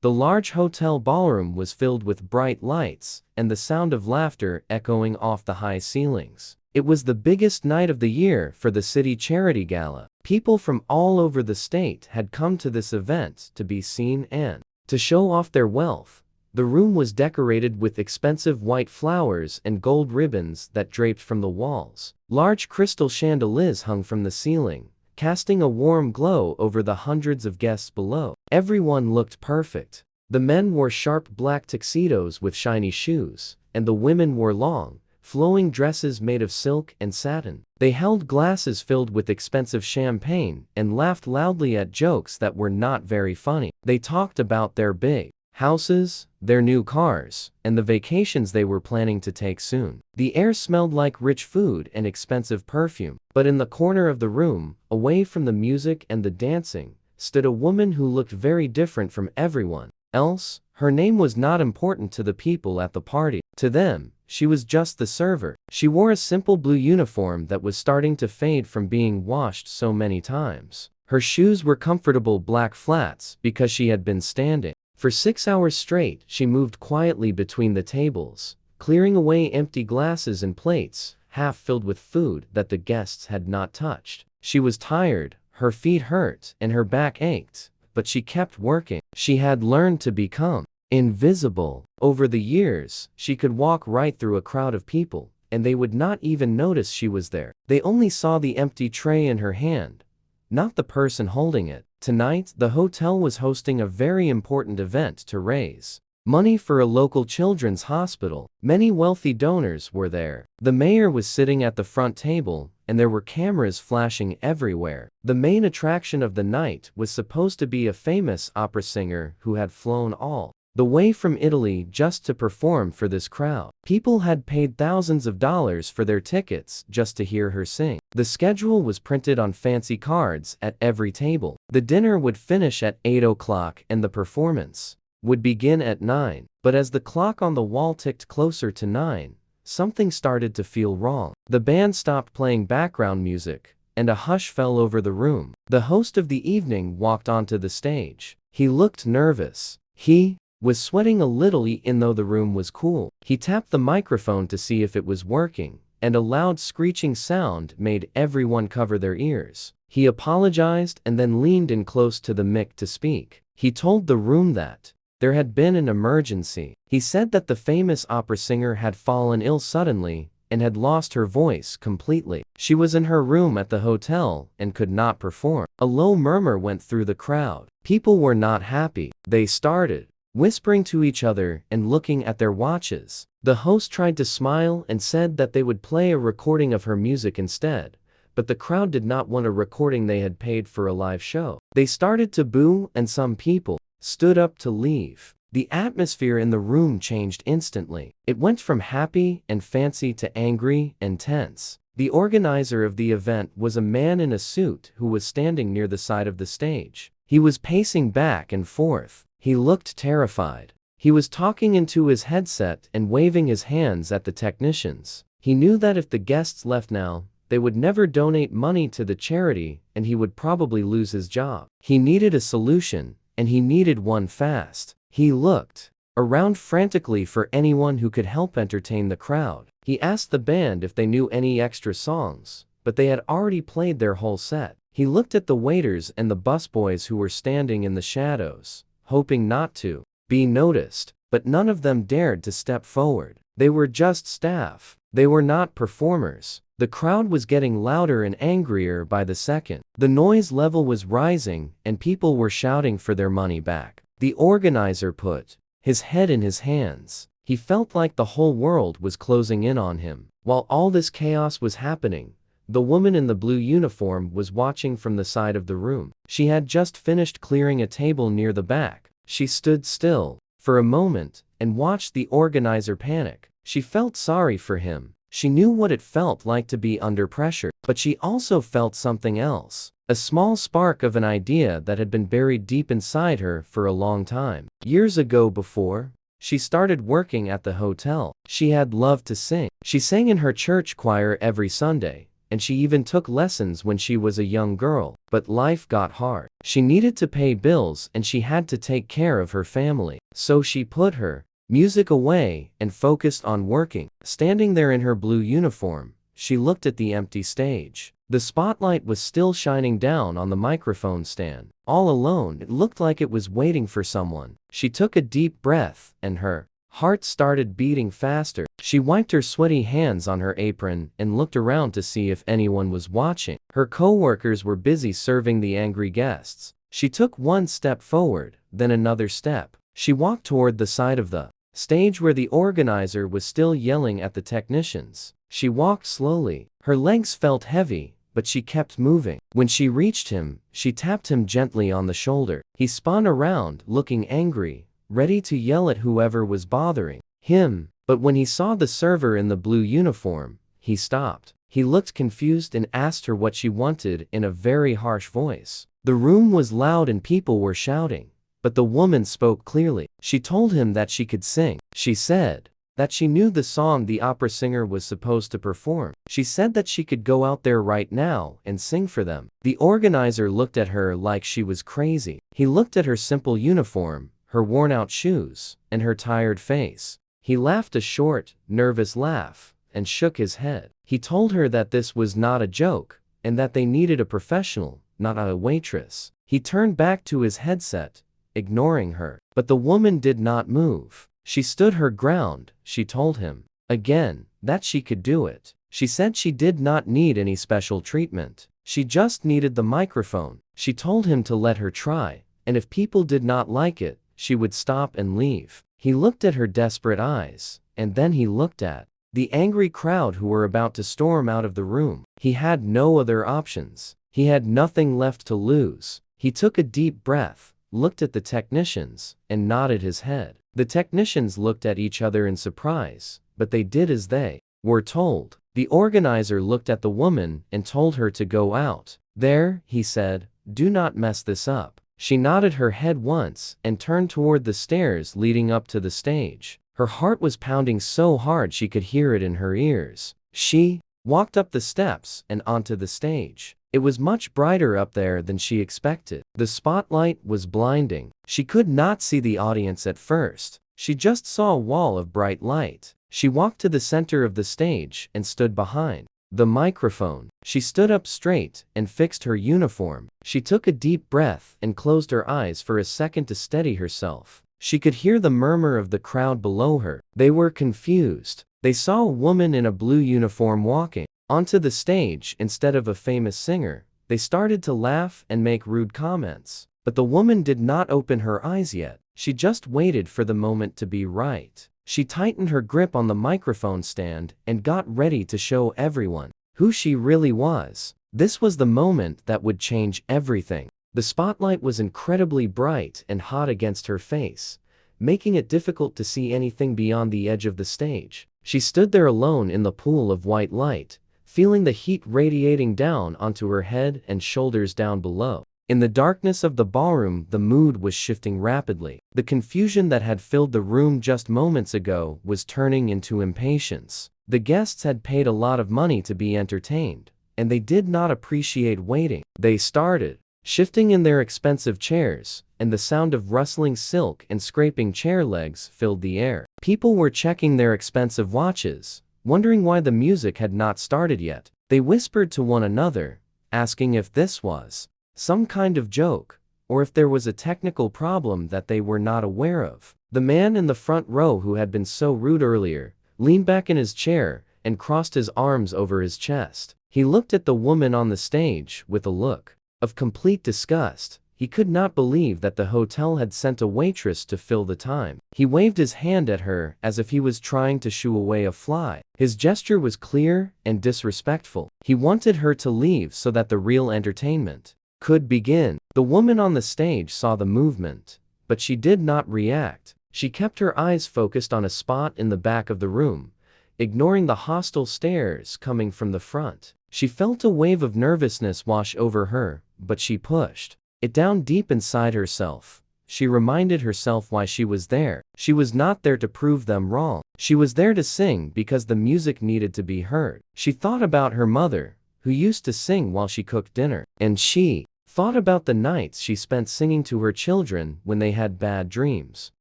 The large hotel ballroom was filled with bright lights, and the sound of laughter echoing off the high ceilings. It was the biggest night of the year for the city charity gala. People from all over the state had come to this event to be seen and to show off their wealth. The room was decorated with expensive white flowers and gold ribbons that draped from the walls. Large crystal chandeliers hung from the ceiling, casting a warm glow over the hundreds of guests below. Everyone looked perfect. The men wore sharp black tuxedos with shiny shoes, and the women wore long, flowing dresses made of silk and satin. They held glasses filled with expensive champagne and laughed loudly at jokes that were not very funny. They talked about their big houses, their new cars, and the vacations they were planning to take soon. The air smelled like rich food and expensive perfume. But in the corner of the room, away from the music and the dancing, stood a woman who looked very different from everyone else. Her name was not important to the people at the party. To them, she was just the server. She wore a simple blue uniform that was starting to fade from being washed so many times. Her shoes were comfortable black flats because she had been standing for 6 hours straight. She moved quietly between the tables, clearing away empty glasses and plates, half filled with food that the guests had not touched. She was tired, her feet hurt, and her back ached, but she kept working. She had learned to become invisible. Over the years, she could walk right through a crowd of people, and they would not even notice she was there. They only saw the empty tray in her hand, not the person holding it. Tonight, the hotel was hosting a very important event to raise money for a local children's hospital. Many wealthy donors were there. The mayor was sitting at the front table, and there were cameras flashing everywhere. The main attraction of the night was supposed to be a famous opera singer who had flown all the way from Italy just to perform for this crowd. People had paid thousands of dollars for their tickets just to hear her sing. The schedule was printed on fancy cards at every table. The dinner would finish at 8 o'clock and the performance would begin at 9. But as the clock on the wall ticked closer to 9, something started to feel wrong. The band stopped playing background music, and a hush fell over the room. The host of the evening walked onto the stage. He looked nervous. He was sweating a little even though the room was cool. He tapped the microphone to see if it was working, and a loud screeching sound made everyone cover their ears. He apologized and then leaned in close to the mic to speak. He told the room that there had been an emergency. He said that the famous opera singer had fallen ill suddenly and had lost her voice completely. She was in her room at the hotel and could not perform. A low murmur went through the crowd. People were not happy. They started whispering to each other and looking at their watches. The host tried to smile and said that they would play a recording of her music instead, but the crowd did not want a recording. They had paid for a live show. They started to boo, and some people stood up to leave. The atmosphere in the room changed instantly. It went from happy and fancy to angry and tense. The organizer of the event was a man in a suit who was standing near the side of the stage. He was pacing back and forth. He looked terrified. He was talking into his headset and waving his hands at the technicians. He knew that if the guests left now, they would never donate money to the charity, and he would probably lose his job. He needed a solution, and he needed one fast. He looked around frantically for anyone who could help entertain the crowd. He asked the band if they knew any extra songs, but they had already played their whole set. He looked at the waiters and the busboys who were standing in the shadows, hoping not to be noticed, but none of them dared to step forward. They were just staff. They were not performers. The crowd was getting louder and angrier by the second. The noise level was rising, and people were shouting for their money back. The organizer put his head in his hands. He felt like the whole world was closing in on him. While all this chaos was happening, the woman in the blue uniform was watching from the side of the room. She had just finished clearing a table near the back. She stood still for a moment and watched the organizer panic. She felt sorry for him. She knew what it felt like to be under pressure, but she also felt something else. A small spark of an idea that had been buried deep inside her for a long time. Years ago, before she started working at the hotel, she had loved to sing. She sang in her church choir every Sunday, and she even took lessons when she was a young girl. But life got hard. She needed to pay bills and she had to take care of her family. So she put her music away and focused on working. Standing there in her blue uniform, she looked at the empty stage. The spotlight was still shining down on the microphone stand. All alone, it looked like it was waiting for someone. She took a deep breath, and her heart started beating faster. She wiped her sweaty hands on her apron and looked around to see if anyone was watching. Her co-workers were busy serving the angry guests. She took one step forward, then another step. She walked toward the side of the stage where the organizer was still yelling at the technicians. She walked slowly. Her legs felt heavy, but she kept moving. When she reached him, she tapped him gently on the shoulder. He spun around, looking angry, ready to yell at whoever was bothering him. But when he saw the server in the blue uniform, he stopped. He looked confused and asked her what she wanted in a very harsh voice. The room was loud and people were shouting, but the woman spoke clearly. She told him that she could sing. She said that she knew the song the opera singer was supposed to perform. She said that she could go out there right now and sing for them. The organizer looked at her like she was crazy. He looked at her simple uniform, her worn-out shoes, and her tired face. He laughed a short, nervous laugh and shook his head. He told her that this was not a joke and that they needed a professional, not a waitress. He turned back to his headset, ignoring her. But the woman did not move. She stood her ground. She told him again that she could do it. She said she did not need any special treatment. She just needed the microphone. She told him to let her try, and if people did not like it, she would stop and leave. He looked at her desperate eyes, and then he looked at the angry crowd who were about to storm out of the room. He had no other options. He had nothing left to lose. He took a deep breath, looked at the technicians, and nodded his head. The technicians looked at each other in surprise, but they did as they were told. The organizer looked at the woman and told her to go out. There, he said, do not mess this up. She nodded her head once and turned toward the stairs leading up to the stage. Her heart was pounding so hard she could hear it in her ears. She walked up the steps and onto the stage. It was much brighter up there than she expected. The spotlight was blinding. She could not see the audience at first. She just saw a wall of bright light. She walked to the center of the stage and stood behind the microphone. She stood up straight and fixed her uniform. She took a deep breath and closed her eyes for a second to steady herself. She could hear the murmur of the crowd below her. They were confused. They saw a woman in a blue uniform walking onto the stage instead of a famous singer. They started to laugh and make rude comments. But the woman did not open her eyes yet. She just waited for the moment to be right. She tightened her grip on the microphone stand and got ready to show everyone who she really was. This was the moment that would change everything. The spotlight was incredibly bright and hot against her face, making it difficult to see anything beyond the edge of the stage. She stood there alone in the pool of white light, feeling the heat radiating down onto her head and shoulders down below. In the darkness of the ballroom, the mood was shifting rapidly. The confusion that had filled the room just moments ago was turning into impatience. The guests had paid a lot of money to be entertained, and they did not appreciate waiting. They started shifting in their expensive chairs, and the sound of rustling silk and scraping chair legs filled the air. People were checking their expensive watches, wondering why the music had not started yet. They whispered to one another, asking if this was some kind of joke, or if there was a technical problem that they were not aware of. The man in the front row who had been so rude earlier leaned back in his chair and crossed his arms over his chest. He looked at the woman on the stage with a look of complete disgust. He could not believe that the hotel had sent a waitress to fill the time. He waved his hand at her as if he was trying to shoo away a fly. His gesture was clear and disrespectful. He wanted her to leave so that the real entertainment could begin. The woman on the stage saw the movement, but she did not react. She kept her eyes focused on a spot in the back of the room, ignoring the hostile stares coming from the front. She felt a wave of nervousness wash over her, but she pushed it down deep inside herself. She reminded herself why she was there. She was not there to prove them wrong. She was there to sing because the music needed to be heard. She thought about her mother, who used to sing while she cooked dinner. And she thought about the nights she spent singing to her children when they had bad dreams.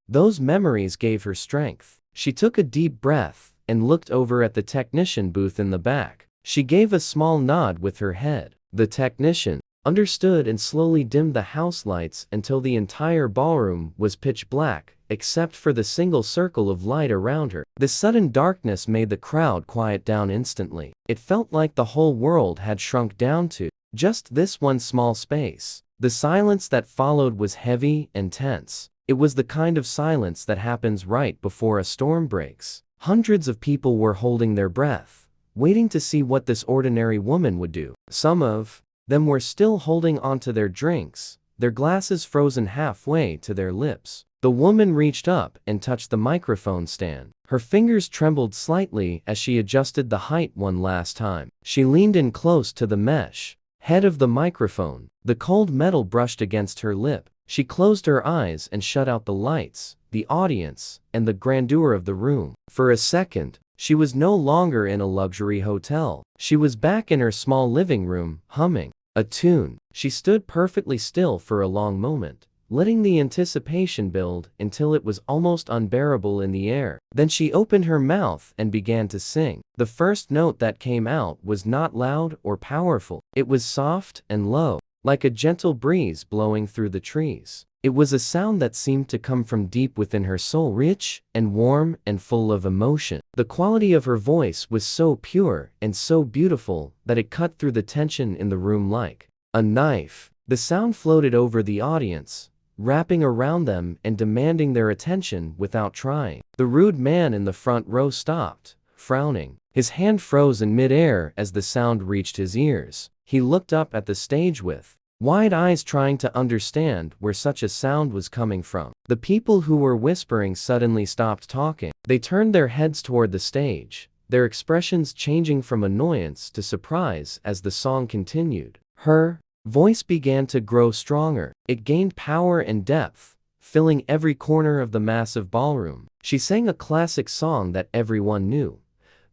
Those memories gave her strength. She took a deep breath and looked over at the technician booth in the back. She gave a small nod with her head. The technician understood and slowly dimmed the house lights until the entire ballroom was pitch black, except for the single circle of light around her. The sudden darkness made the crowd quiet down instantly. It felt like the whole world had shrunk down to just this one small space. The silence that followed was heavy and tense. It was the kind of silence that happens right before a storm breaks. Hundreds of people were holding their breath, waiting to see what this ordinary woman would do. Some of them were still holding onto their drinks, their glasses frozen halfway to their lips. The woman reached up and touched the microphone stand. Her fingers trembled slightly as she adjusted the height one last time. She leaned in close to the mesh head of the microphone. The cold metal brushed against her lip. She closed her eyes and shut out the lights, the audience, and the grandeur of the room. For a second, she was no longer in a luxury hotel. She was back in her small living room, humming a tune. She stood perfectly still for a long moment, letting the anticipation build until it was almost unbearable in the air. Then she opened her mouth and began to sing. The first note that came out was not loud or powerful. It was soft and low, like a gentle breeze blowing through the trees. It was a sound that seemed to come from deep within her soul, rich and warm and full of emotion. The quality of her voice was so pure and so beautiful that it cut through the tension in the room like a knife. The sound floated over the audience, wrapping around them and demanding their attention without trying. The rude man in the front row stopped, frowning. His hand froze in midair as the sound reached his ears. He looked up at the stage with wide eyes, trying to understand where such a sound was coming from. The people who were whispering suddenly stopped talking. They turned their heads toward the stage, their expressions changing from annoyance to surprise as the song continued. Her voice began to grow stronger. It gained power and depth, filling every corner of the massive ballroom. She sang a classic song that everyone knew,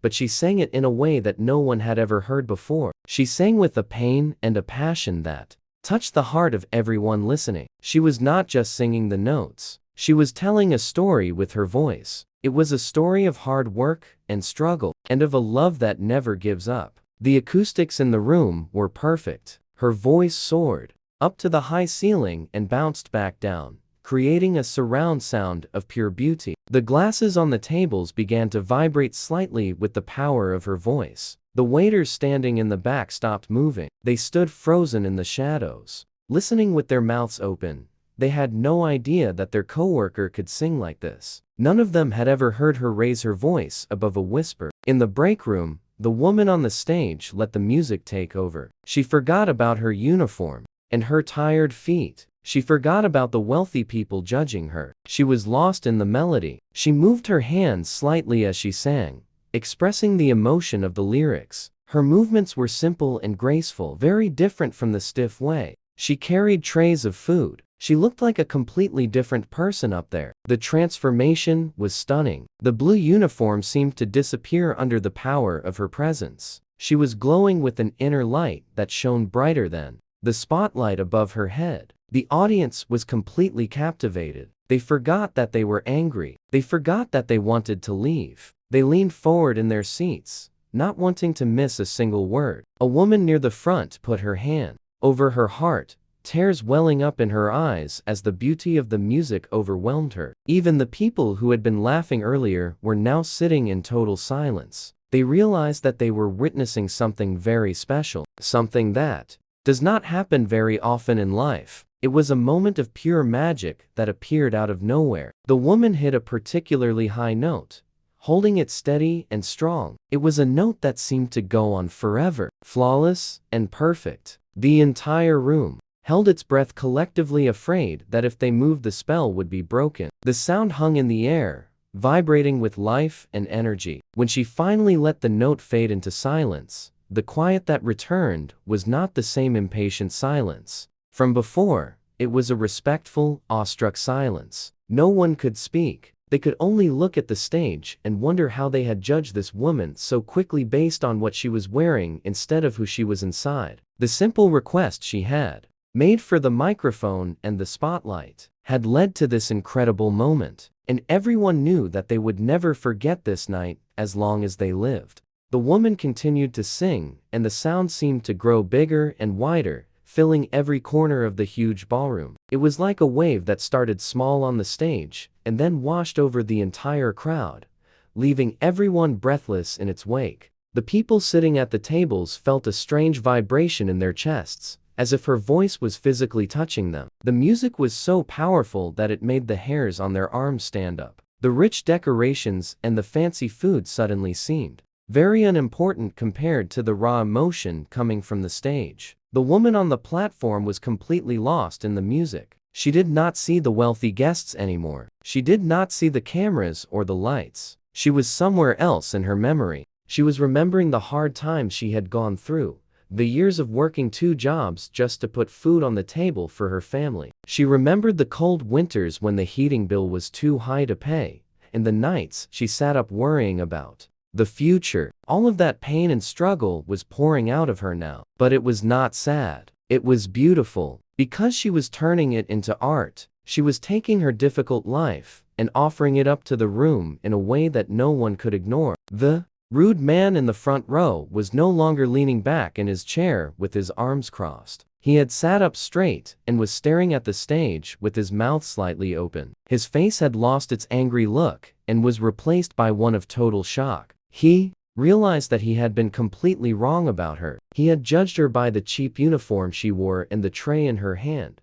but she sang it in a way that no one had ever heard before. She sang with a pain and a passion that touched the heart of everyone listening. She was not just singing the notes. She was telling a story with her voice. It was a story of hard work and struggle, and of a love that never gives up. The acoustics in the room were perfect. Her voice soared up to the high ceiling and bounced back down, creating a surround sound of pure beauty. The glasses on the tables began to vibrate slightly with the power of her voice. The waiters standing in the back stopped moving. They stood frozen in the shadows, listening with their mouths open. They had no idea that their coworker could sing like this. None of them had ever heard her raise her voice above a whisper. In the break room, the woman on the stage let the music take over. She forgot about her uniform and her tired feet. She forgot about the wealthy people judging her. She was lost in the melody. She moved her hands slightly as she sang, expressing the emotion of the lyrics. Her movements were simple and graceful, very different from the stiff way she carried trays of food. She looked like a completely different person up there. The transformation was stunning. The blue uniform seemed to disappear under the power of her presence. She was glowing with an inner light that shone brighter than the spotlight above her head. The audience was completely captivated. They forgot that they were angry. They forgot that they wanted to leave. They leaned forward in their seats, not wanting to miss a single word. A woman near the front put her hand over her heart, tears welling up in her eyes as the beauty of the music overwhelmed her. Even the people who had been laughing earlier were now sitting in total silence. They realized that they were witnessing something very special, something that does not happen very often in life. It was a moment of pure magic that appeared out of nowhere. The woman hit a particularly high note, holding it steady and strong. It was a note that seemed to go on forever, flawless and perfect. The entire room held its breath, collectively afraid that if they moved the spell would be broken. The sound hung in the air, vibrating with life and energy. When she finally let the note fade into silence, the quiet that returned was not the same impatient silence from before. It was a respectful, awestruck silence. No one could speak. They could only look at the stage and wonder how they had judged this woman so quickly based on what she was wearing instead of who she was inside. The simple request she had made for the microphone and the spotlight had led to this incredible moment, and everyone knew that they would never forget this night as long as they lived. The woman continued to sing, and the sound seemed to grow bigger and wider, filling every corner of the huge ballroom. It was like a wave that started small on the stage and then washed over the entire crowd, leaving everyone breathless in its wake. The people sitting at the tables felt a strange vibration in their chests, as if her voice was physically touching them. The music was so powerful that it made the hairs on their arms stand up. The rich decorations and the fancy food suddenly seemed very unimportant compared to the raw emotion coming from the stage. The woman on the platform was completely lost in the music. She did not see the wealthy guests anymore. She did not see the cameras or the lights. She was somewhere else in her memory. She was remembering the hard times she had gone through, the years of working 2 jobs just to put food on the table for her family. She remembered the cold winters when the heating bill was too high to pay, and the nights she sat up worrying about the future. All of that pain and struggle was pouring out of her now. But it was not sad. It was beautiful. Because she was turning it into art, she was taking her difficult life and offering it up to the room in a way that no one could ignore. The rude man in the front row was no longer leaning back in his chair with his arms crossed. He had sat up straight and was staring at the stage with his mouth slightly open. His face had lost its angry look and was replaced by one of total shock. He realized that he had been completely wrong about her. He had judged her by the cheap uniform she wore and the tray in her hand,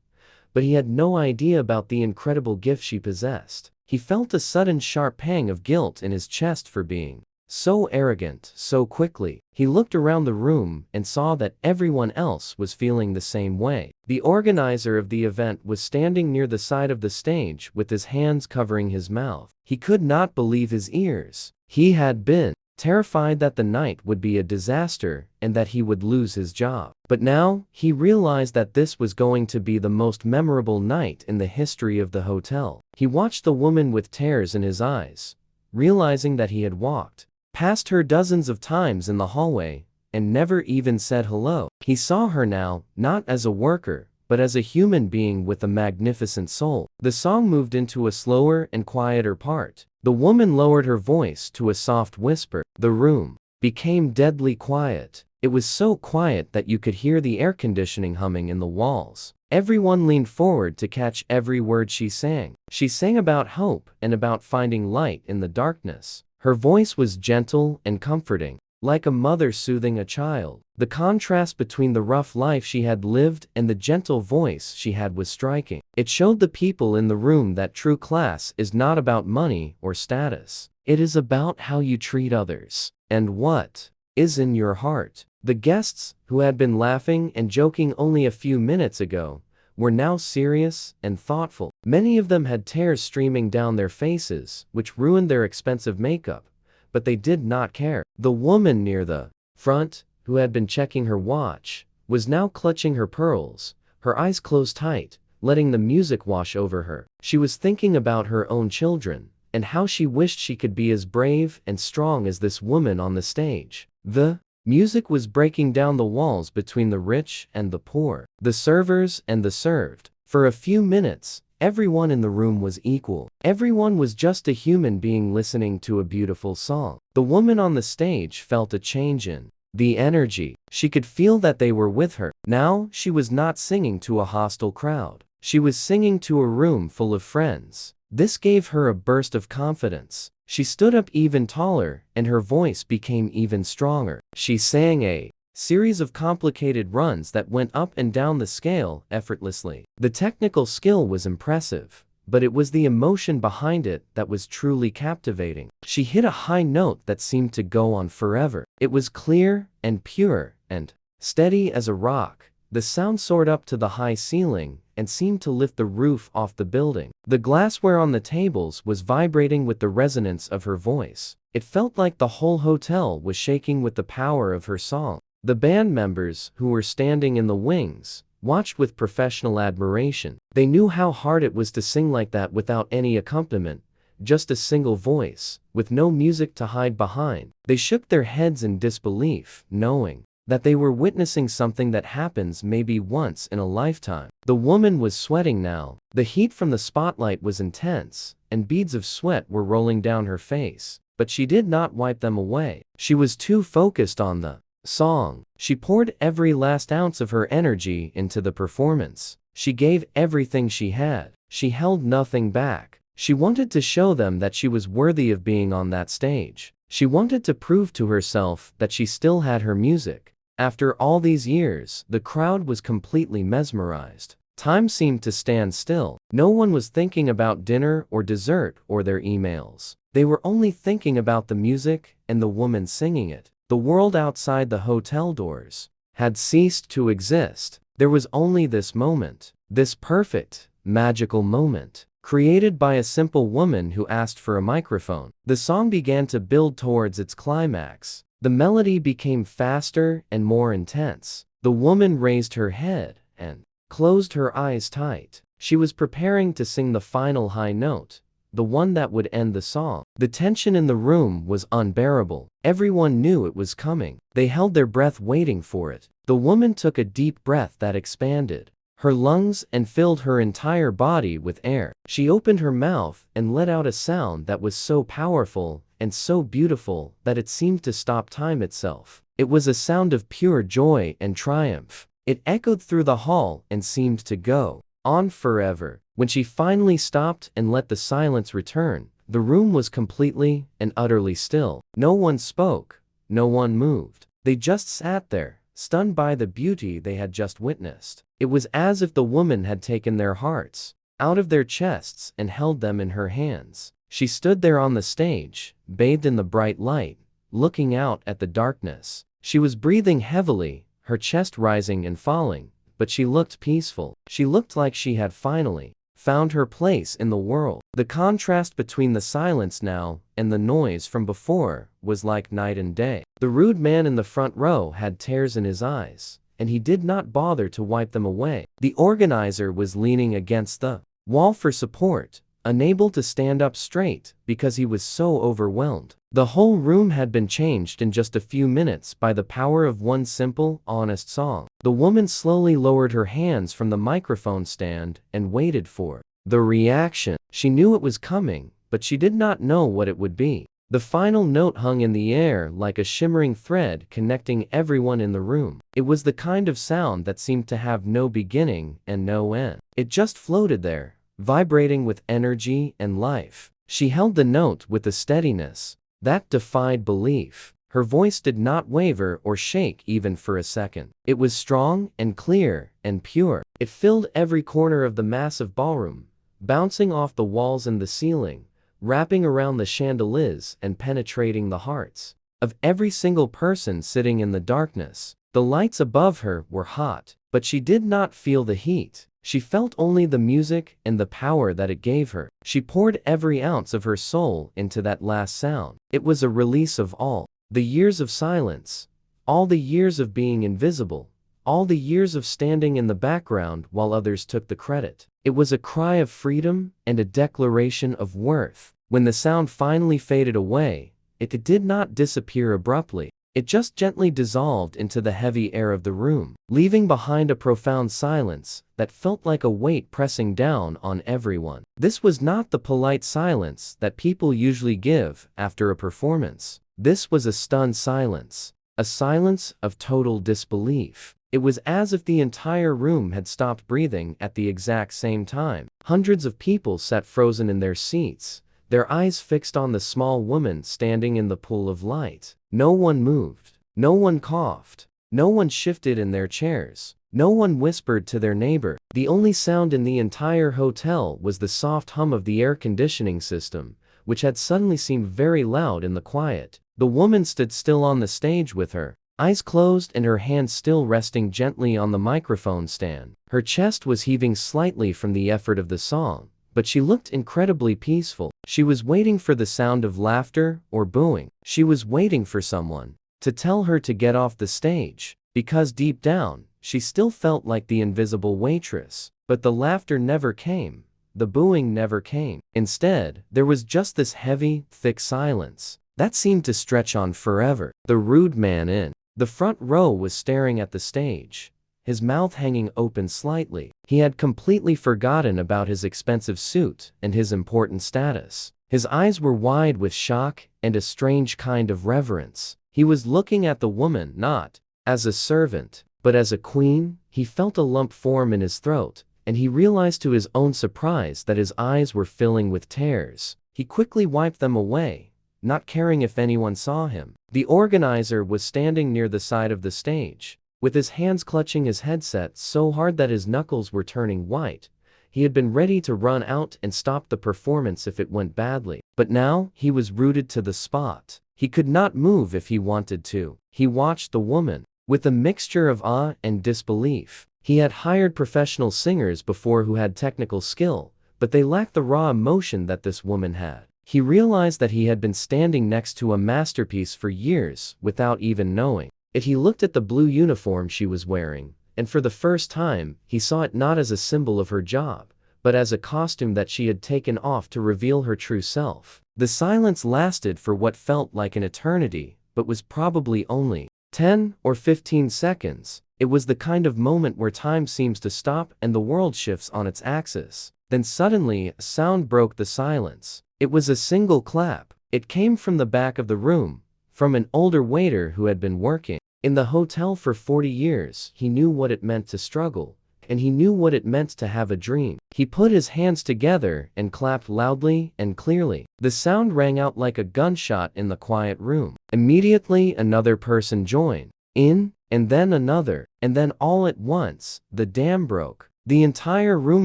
but he had no idea about the incredible gift she possessed. He felt a sudden sharp pang of guilt in his chest for being so arrogant so quickly. He looked around the room and saw that everyone else was feeling the same way. The organizer of the event was standing near the side of the stage with his hands covering his mouth. He could not believe his ears. He had been terrified that the night would be a disaster and that he would lose his job. But now, he realized that this was going to be the most memorable night in the history of the hotel. He watched the woman with tears in his eyes, realizing that he had walked past her dozens of times in the hallway and never even said hello. He saw her now, not as a worker, but as a human being with a magnificent soul. The song moved into a slower and quieter part. The woman lowered her voice to a soft whisper. The room became deadly quiet. It was so quiet that you could hear the air conditioning humming in the walls. Everyone leaned forward to catch every word she sang. She sang about hope and about finding light in the darkness. Her voice was gentle and comforting, like a mother soothing a child. The contrast between the rough life she had lived and the gentle voice she had was striking. It showed the people in the room that true class is not about money or status. It is about how you treat others and what is in your heart. The guests, who had been laughing and joking only a few minutes ago, were now serious and thoughtful. Many of them had tears streaming down their faces, which ruined their expensive makeup, but they did not care. The woman near the front, who had been checking her watch, was now clutching her pearls, her eyes closed tight, letting the music wash over her. She was thinking about her own children, and how she wished she could be as brave and strong as this woman on the stage. The music was breaking down the walls between the rich and the poor, the servers and the served. For a few minutes, everyone in the room was equal. Everyone was just a human being listening to a beautiful song. The woman on the stage felt a change in the energy. She could feel that they were with her. Now, she was not singing to a hostile crowd. She was singing to a room full of friends. This gave her a burst of confidence. She stood up even taller, and her voice became even stronger. She sang a series of complicated runs that went up and down the scale effortlessly. The technical skill was impressive, but it was the emotion behind it that was truly captivating. She hit a high note that seemed to go on forever. It was clear and pure and steady as a rock. The sound soared up to the high ceiling and seemed to lift the roof off the building. The glassware on the tables was vibrating with the resonance of her voice. It felt like the whole hotel was shaking with the power of her song. The band members, who were standing in the wings, watched with professional admiration. They knew how hard it was to sing like that without any accompaniment, just a single voice, with no music to hide behind. They shook their heads in disbelief, knowing that they were witnessing something that happens maybe once in a lifetime. The woman was sweating now. The heat from the spotlight was intense, and beads of sweat were rolling down her face. But she did not wipe them away. She was too focused on the song. She poured every last ounce of her energy into the performance. She gave everything she had. She held nothing back. She wanted to show them that she was worthy of being on that stage. She wanted to prove to herself that she still had her music. After all these years, the crowd was completely mesmerized. Time seemed to stand still. No one was thinking about dinner or dessert or their emails. They were only thinking about the music and the woman singing it. The world outside the hotel doors had ceased to exist. There was only this moment, this perfect, magical moment, created by a simple woman who asked for a microphone. The song began to build towards its climax. The melody became faster and more intense. The woman raised her head and closed her eyes tight. She was preparing to sing the final high note, the one that would end the song. The tension in the room was unbearable. Everyone knew it was coming. They held their breath waiting for it. The woman took a deep breath that expanded her lungs and filled her entire body with air. She opened her mouth and let out a sound that was so powerful and so beautiful that it seemed to stop time itself. It was a sound of pure joy and triumph. It echoed through the hall and seemed to go on forever. When she finally stopped and let the silence return, the room was completely and utterly still. No one spoke. No one moved. They just sat there, stunned by the beauty they had just witnessed. It was as if the woman had taken their hearts out of their chests and held them in her hands. She stood there on the stage, bathed in the bright light, looking out at the darkness. She was breathing heavily, her chest rising and falling, but she looked peaceful. She looked like she had finally found her place in the world. The contrast between the silence now and the noise from before was like night and day. The rude man in the front row had tears in his eyes, and he did not bother to wipe them away. The organizer was leaning against the wall for support, unable to stand up straight because he was so overwhelmed. The whole room had been changed in just a few minutes by the power of one simple, honest song. The woman slowly lowered her hands from the microphone stand and waited for the reaction. She knew it was coming, but she did not know what it would be. The final note hung in the air like a shimmering thread connecting everyone in the room. It was the kind of sound that seemed to have no beginning and no end. It just floated there, vibrating with energy and life. She held the note with a steadiness that defied belief. Her voice did not waver or shake even for a second. It was strong and clear and pure. It filled every corner of the massive ballroom, bouncing off the walls and the ceiling, wrapping around the chandeliers and penetrating the hearts of every single person sitting in the darkness. The lights above her were hot, but she did not feel the heat. She felt only the music and the power that it gave her. She poured every ounce of her soul into that last sound. It was a release of all the years of silence, all the years of being invisible, all the years of standing in the background while others took the credit. It was a cry of freedom and a declaration of worth. When the sound finally faded away, it did not disappear abruptly. It just gently dissolved into the heavy air of the room, leaving behind a profound silence that felt like a weight pressing down on everyone. This was not the polite silence that people usually give after a performance. This was a stunned silence, a silence of total disbelief. It was as if the entire room had stopped breathing at the exact same time. Hundreds of people sat frozen in their seats, their eyes fixed on the small woman standing in the pool of light. No one moved. No one coughed. No one shifted in their chairs. No one whispered to their neighbor. The only sound in the entire hotel was the soft hum of the air conditioning system, which had suddenly seemed very loud in the quiet. The woman stood still on the stage with her eyes closed and her hands still resting gently on the microphone stand. Her chest was heaving slightly from the effort of the song, but she looked incredibly peaceful. She was waiting for the sound of laughter or booing. She was waiting for someone to tell her to get off the stage, because deep down, she still felt like the invisible waitress. But the laughter never came. the booing never came. Instead, there was just this heavy, thick silence that seemed to stretch on forever. The rude man in the front row was staring at the stage, his mouth hanging open slightly. He had completely forgotten about his expensive suit and his important status. His eyes were wide with shock and a strange kind of reverence. He was looking at the woman not as a servant, but as a queen. He felt a lump form in his throat, and he realized to his own surprise that his eyes were filling with tears. He quickly wiped them away, not caring if anyone saw him. The organizer was standing near the side of the stage, with his hands clutching his headset so hard that his knuckles were turning white. He had been ready to run out and stop the performance if it went badly. But now, he was rooted to the spot. He could not move if he wanted to. He watched the woman with a mixture of awe and disbelief. He had hired professional singers before who had technical skill, but they lacked the raw emotion that this woman had. He realized that he had been standing next to a masterpiece for years without even knowing it. He looked at the blue uniform she was wearing, and for the first time, he saw it not as a symbol of her job, but as a costume that she had taken off to reveal her true self. The silence lasted for what felt like an eternity, but was probably only 10 or 15 seconds. It was the kind of moment where time seems to stop and the world shifts on its axis. Then suddenly, a sound broke the silence. It was a single clap. It came from the back of the room, from an older waiter who had been working in the hotel for 40 years. He knew what it meant to struggle, and he knew what it meant to have a dream. He put his hands together and clapped loudly and clearly. The sound rang out like a gunshot in the quiet room. Immediately, another person joined in, and then another, and then all at once, the dam broke. The entire room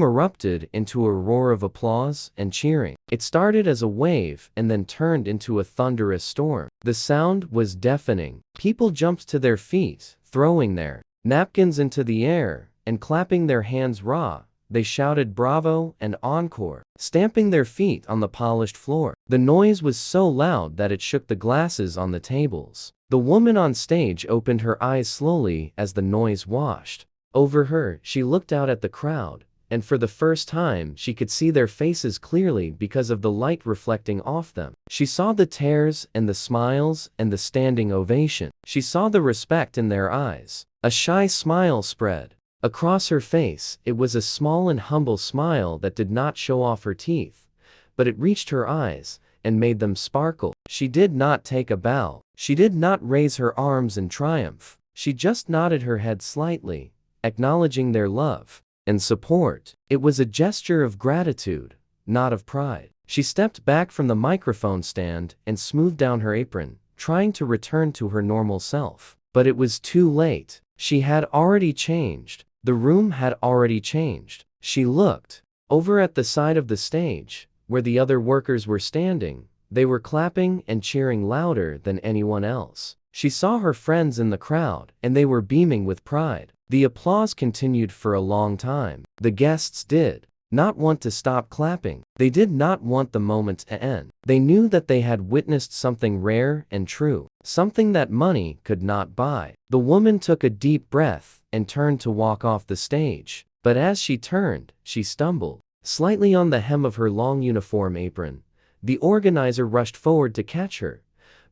erupted into a roar of applause and cheering. It started as a wave and then turned into a thunderous storm. The sound was deafening. People jumped to their feet, throwing their napkins into the air and clapping their hands raw. They shouted bravo and encore, stamping their feet on the polished floor. The noise was so loud that it shook the glasses on the tables. The woman on stage opened her eyes slowly as the noise washed over her. She looked out at the crowd, and for the first time she could see their faces clearly because of the light reflecting off them. She saw the tears and the smiles and the standing ovation. She saw the respect in their eyes. A shy smile spread across her face. It was a small and humble smile that did not show off her teeth, but it reached her eyes and made them sparkle. She did not take a bow. She did not raise her arms in triumph. She just nodded her head slightly, acknowledging their love and support. It was a gesture of gratitude, not of pride. She stepped back from the microphone stand and smoothed down her apron, trying to return to her normal self. But it was too late. She had already changed. The room had already changed. She looked over at the side of the stage, where the other workers were standing. They were clapping and cheering louder than anyone else. She saw her friends in the crowd, and they were beaming with pride. The applause continued for a long time. The guests did not want to stop clapping. They did not want the moment to end. They knew that they had witnessed something rare and true, something that money could not buy. The woman took a deep breath and turned to walk off the stage. But as she turned, she stumbled slightly on the hem of her long uniform apron. The organizer rushed forward to catch her,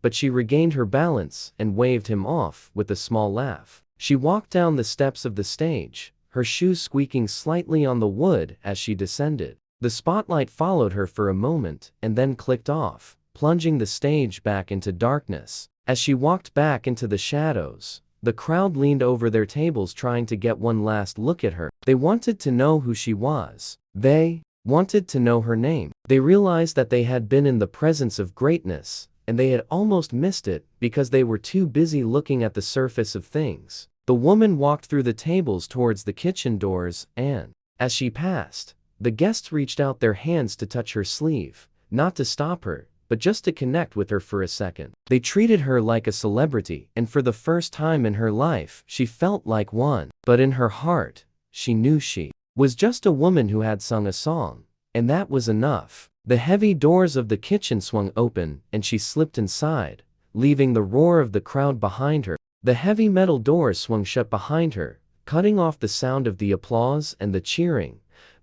but she regained her balance and waved him off with a small laugh. She walked down the steps of the stage, her shoes squeaking slightly on the wood as she descended. The spotlight followed her for a moment and then clicked off, plunging the stage back into darkness. As she walked back into the shadows, the crowd leaned over their tables trying to get one last look at her. They wanted to know who she was. They wanted to know her name. They realized that they had been in the presence of greatness, and they had almost missed it because they were too busy looking at the surface of things. The woman walked through the tables towards the kitchen doors, and as she passed, the guests reached out their hands to touch her sleeve, not to stop her, but just to connect with her for a second. They treated her like a celebrity, and for the first time in her life, she felt like one. But in her heart, she knew she was just a woman who had sung a song, and that was enough. The heavy doors of the kitchen swung open, and she slipped inside, leaving the roar of the crowd behind her. The heavy metal doors swung shut behind her, cutting off the sound of the applause and the cheering,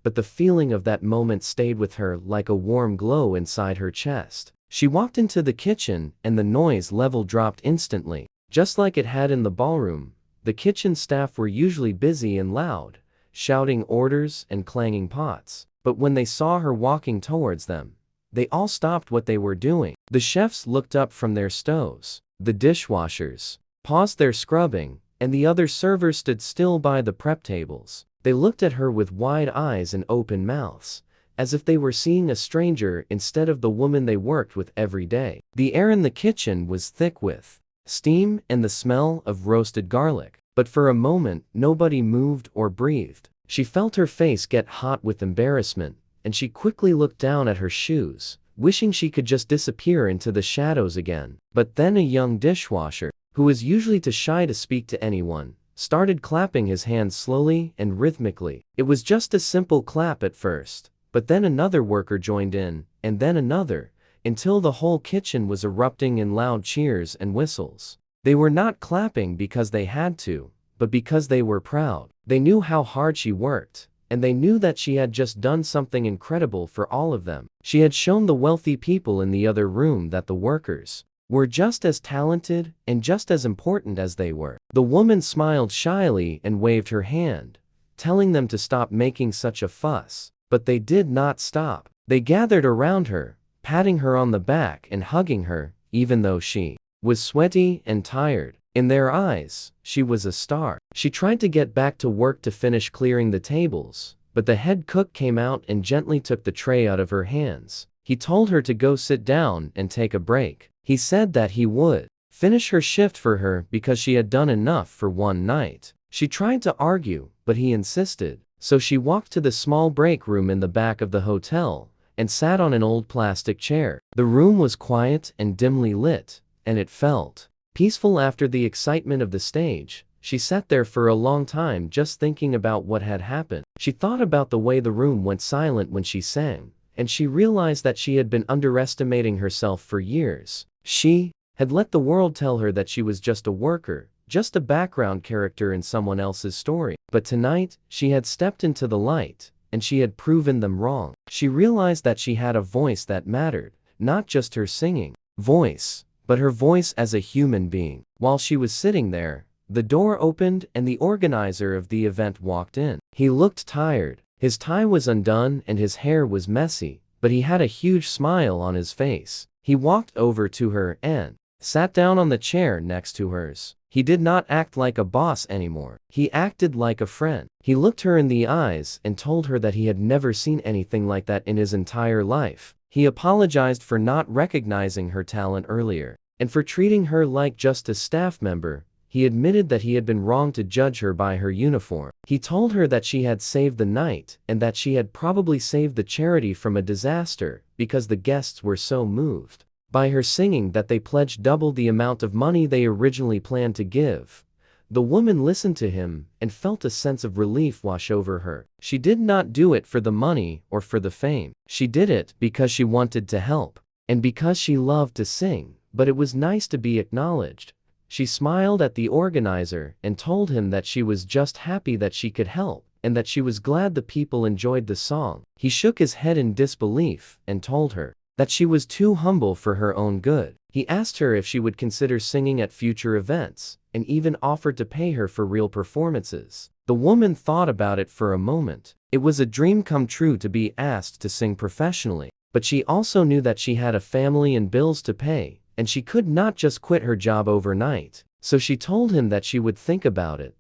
but the feeling of that moment stayed with her like a warm glow inside her chest. She walked into the kitchen and the noise level dropped instantly. Just like it had in the ballroom, the kitchen staff were usually busy and loud, shouting orders and clanging pots. But when they saw her walking towards them, they all stopped what they were doing. The chefs looked up from their stoves. The dishwashers paused their scrubbing, and the other servers stood still by the prep tables. They looked at her with wide eyes and open mouths, as if they were seeing a stranger instead of the woman they worked with every day. The air in the kitchen was thick with steam and the smell of roasted garlic. But for a moment, nobody moved or breathed. She felt her face get hot with embarrassment, and she quickly looked down at her shoes, wishing she could just disappear into the shadows again. But then a young dishwasher, who was usually too shy to speak to anyone, started clapping his hands slowly and rhythmically. It was just a simple clap at first, but then another worker joined in, and then another, until the whole kitchen was erupting in loud cheers and whistles. They were not clapping because they had to, but because they were proud. They knew how hard she worked, and they knew that she had just done something incredible for all of them. She had shown the wealthy people in the other room that the workers were just as talented and just as important as they were. The woman smiled shyly and waved her hand, telling them to stop making such a fuss. But they did not stop. They gathered around her, patting her on the back and hugging her, even though she was sweaty and tired. In their eyes, she was a star. She tried to get back to work to finish clearing the tables, but the head cook came out and gently took the tray out of her hands. He told her to go sit down and take a break. He said that he would finish her shift for her because she had done enough for one night. She tried to argue, but he insisted. So she walked to the small break room in the back of the hotel and sat on an old plastic chair. The room was quiet and dimly lit, and it felt peaceful after the excitement of the stage. She sat there for a long time just thinking about what had happened. She thought about the way the room went silent when she sang, and she realized that she had been underestimating herself for years. She had let the world tell her that she was just a worker, just a background character in someone else's story. But tonight, she had stepped into the light, and she had proven them wrong. She realized that she had a voice that mattered, not just her singing voice, but her voice as a human being. While she was sitting there, the door opened and the organizer of the event walked in. He looked tired. His tie was undone and his hair was messy, but he had a huge smile on his face. He walked over to her and sat down on the chair next to hers. He did not act like a boss anymore. He acted like a friend. He looked her in the eyes and told her that he had never seen anything like that in his entire life. He apologized for not recognizing her talent earlier, and for treating her like just a staff member. He admitted that he had been wrong to judge her by her uniform. He told her that she had saved the night and that she had probably saved the charity from a disaster because the guests were so moved by her singing that they pledged double the amount of money they originally planned to give. The woman listened to him and felt a sense of relief wash over her. She did not do it for the money or for the fame. She did it because she wanted to help, and because she loved to sing, but it was nice to be acknowledged. She smiled at the organizer and told him that she was just happy that she could help, and that she was glad the people enjoyed the song. He shook his head in disbelief and told her that she was too humble for her own good. He asked her if she would consider singing at future events, and even offered to pay her for real performances. The woman thought about it for a moment. It was a dream come true to be asked to sing professionally, but she also knew that she had a family and bills to pay, and she could not just quit her job overnight. So she told him that she would think about it,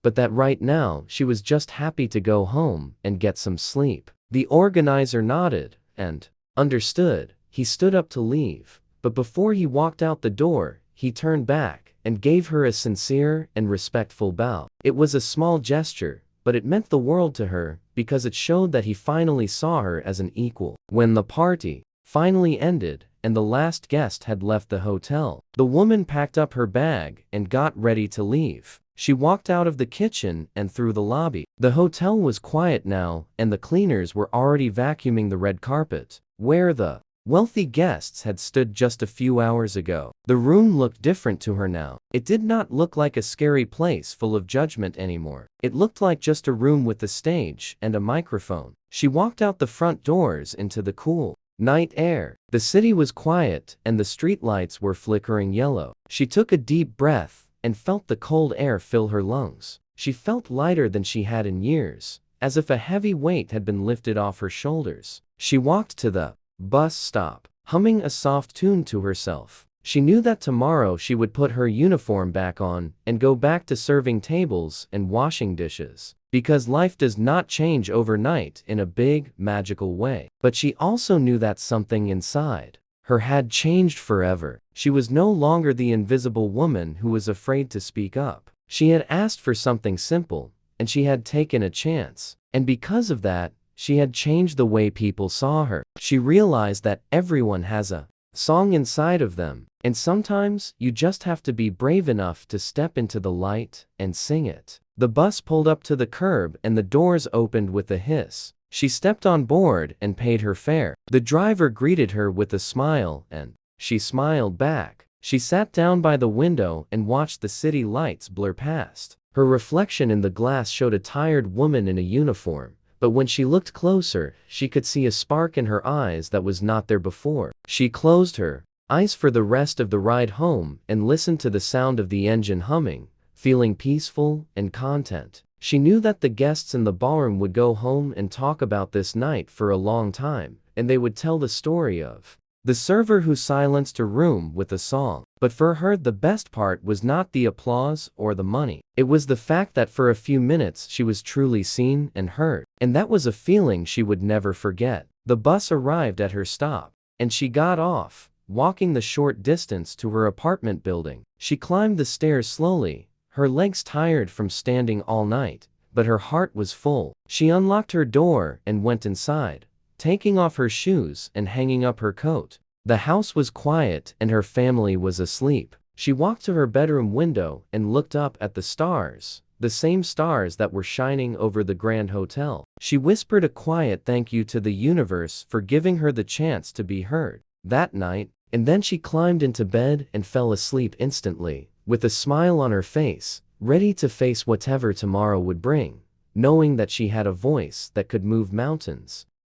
but that right now she was just happy to go home and get some sleep. The organizer nodded and understood. He stood up to leave, but before he walked out the door, he turned back and gave her a sincere and respectful bow. It was a small gesture, but it meant the world to her because it showed that he finally saw her as an equal. When the party finally ended and the last guest had left the hotel, the woman packed up her bag and got ready to leave. She walked out of the kitchen and through the lobby. The hotel was quiet now, and the cleaners were already vacuuming the red carpet, where the Wealthy guests had stood just a few hours ago. The room looked different to her now. It did not look like a scary place full of judgment anymore. It looked like just a room with a stage and a microphone. She walked out the front doors into the cool night air. The city was quiet and the streetlights were flickering yellow. She took a deep breath and felt the cold air fill her lungs. She felt lighter than she had in years, as if a heavy weight had been lifted off her shoulders. She walked to the bus stop, humming a soft tune to herself. She knew that tomorrow she would put her uniform back on and go back to serving tables and washing dishes. Because life does not change overnight in a big, magical way. But she also knew that something inside her had changed forever. She was no longer the invisible woman who was afraid to speak up. She had asked for something simple, and she had taken a chance. And because of that, she had changed the way people saw her. She realized that everyone has a song inside of them, and sometimes you just have to be brave enough to step into the light and sing it. The bus pulled up to the curb and the doors opened with a hiss. She stepped on board and paid her fare. The driver greeted her with a smile, and she smiled back. She sat down by the window and watched the city lights blur past. Her reflection in the glass showed a tired woman in a uniform, but when she looked closer, she could see a spark in her eyes that was not there before. She closed her eyes for the rest of the ride home and listened to the sound of the engine humming, feeling peaceful and content. She knew that the guests in the ballroom would go home and talk about this night for a long time, and they would tell the story of the server who silenced her room with a song. But for her, the best part was not the applause or the money. It was the fact that for a few minutes she was truly seen and heard. And that was a feeling she would never forget. The bus arrived at her stop, and she got off, walking the short distance to her apartment building. She climbed the stairs slowly, her legs tired from standing all night, but her heart was full. She unlocked her door and went inside, taking off her shoes and hanging up her coat. The house was quiet and her family was asleep. She walked to her bedroom window and looked up at the stars, the same stars that were shining over the Grand Hotel. She whispered a quiet thank you to the universe for giving her the chance to be heard that night, and then she climbed into bed and fell asleep instantly, with a smile on her face, ready to face whatever tomorrow would bring, knowing that she had a voice that could move mountains.